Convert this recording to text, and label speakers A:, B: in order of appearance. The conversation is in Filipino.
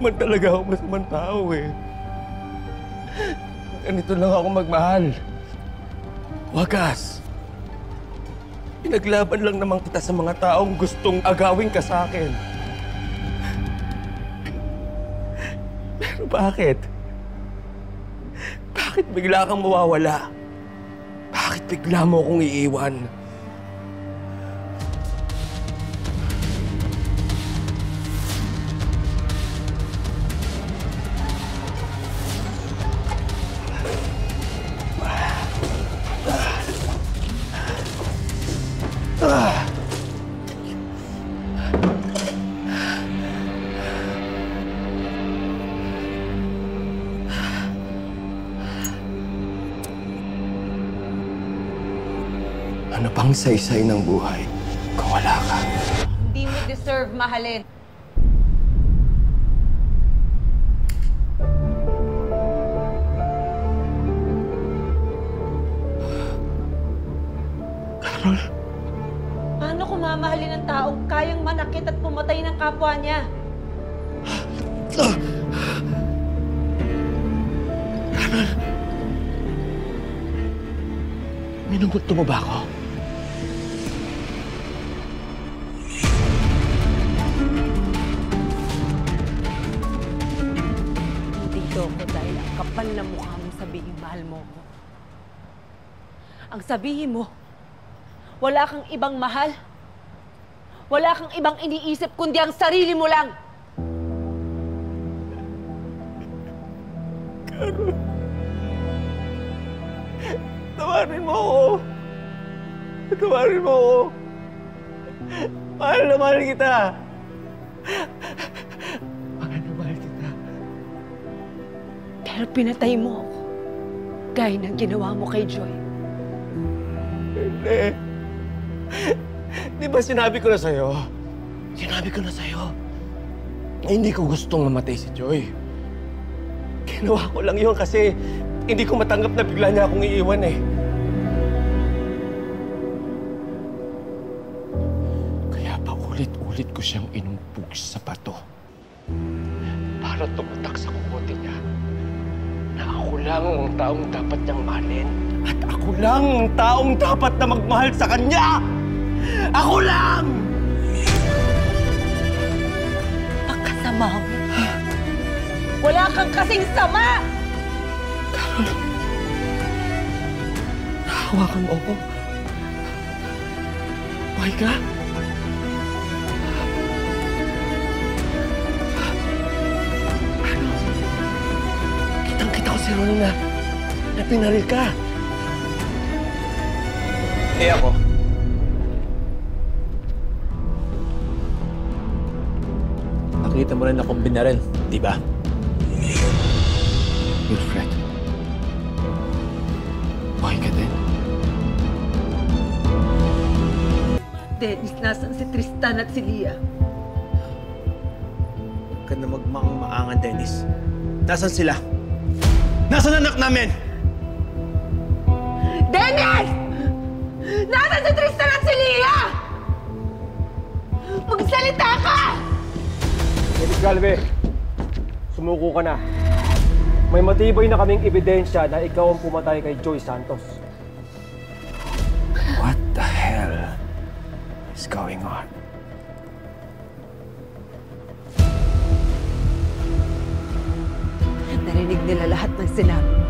A: naman talaga ako masamang tao eh. Ganito lang ako magmahal. Wagas. Pinaglaban lang naman kita sa mga taong gustong agawin ka sa akin. Pero bakit? Bakit bigla kang mawawala? Bakit bigla mo akong iiwan? Ano pang saysay ng buhay kung wala ka?
B: Hindi mo deserve mahalin.
A: Carol?
B: Paano kung mamahalin ng taong kayang manakit at pumatay ng kapwa niya?
A: Carol? Minumulto mo ba ako?
B: Dito ako dahil ang kapal na mukha mong sabihin mahal mo ko. Ang sabihin mo, wala kang ibang mahal. Wala kang ibang iniisip kundi ang sarili mo lang.
A: Carol. Tawarin mo ako. Tawarin mo ako. Mahal na mahal kita. Mahal na mahal kita.
B: Pero pinatay mo ako. Gaya ng ginawa mo kay Joy.
A: Hindi. Di ba sinabi ko na sa'yo? Sinabi ko na sa'yo. Hindi ko gustong mamatay si Joy. Ginawa ko lang yun kasi hindi ko matanggap na bigla niya akong iiwan eh. Kaya paulit-ulit ko siyang inumpog sa bato. Para tumatak sa kukote niya na ako lang ang taong dapat niyang mahalin. At ako lang ang taong dapat na magmahal sa kanya! Ako lang!
B: Pagkasama mo. Wala kang kasing sama!
A: Carol, nahawakan mo ako. Buhay ka? Ano? Kitang-kita ko si Ronnie na pinaril ka.
C: Eh ako. Nakita mo rin akong binaril, di ba?
A: Wilfred, buhay ka din.
B: Dennis, nasan si Tristan at si Leah?
C: Huwag ka na magmaang-maangan, Dennis. Nasaan sila? Nasaan anak namin?
B: Dennis! Nasaan si Tristan at si Leah? Magsalita ka!
D: Dennis Galve, sumuko ka na. May matibay na kaming ebidensya na ikaw ang pumatay kay Joy Santos.
A: What the hell is going on?
B: Narinig nila lahat ng sinabi mo.